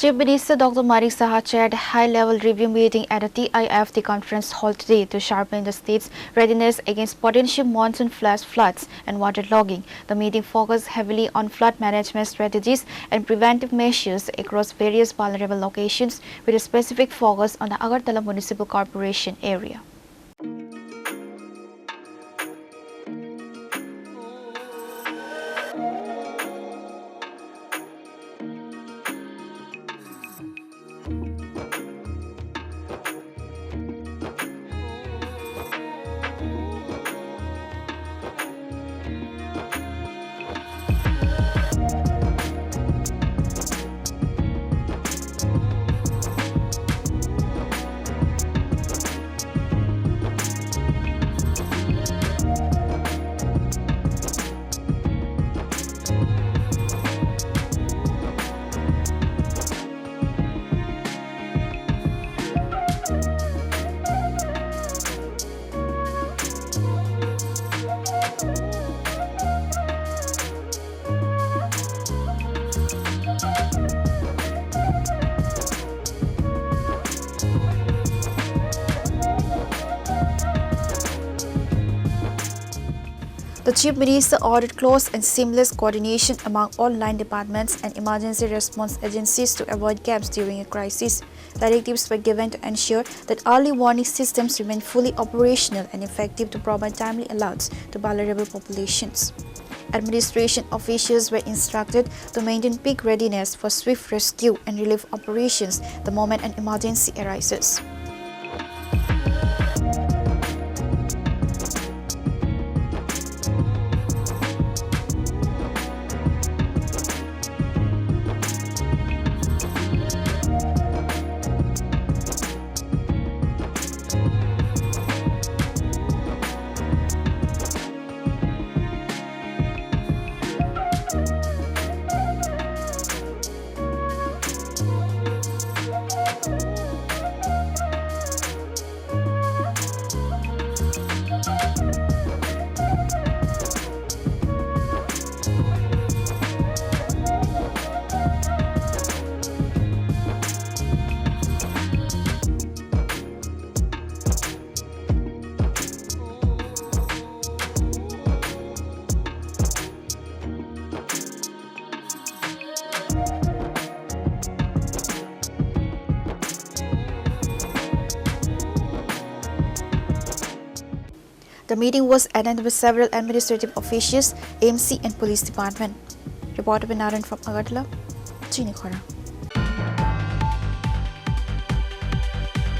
Chief Minister Dr. Manik Saha chaired a high-level review meeting at the TIFT conference hall today to sharpen the state's readiness against potential monsoon flash floods and waterlogging. The meeting focused heavily on flood management strategies and preventive measures across various vulnerable locations, with a specific focus on the Agartala Municipal Corporation area. The Chief Minister ordered close and seamless coordination among all line departments and emergency response agencies to avoid gaps during a crisis. Directives were given to ensure that early warning systems remain fully operational and effective to provide timely alerts to vulnerable populations. Administration officials were instructed to maintain peak readiness for swift rescue and relief operations the moment an emergency arises. The meeting was attended by several administrative officials, AMC and police department. Reporter Binaran from Agartala, Chini, Khorang.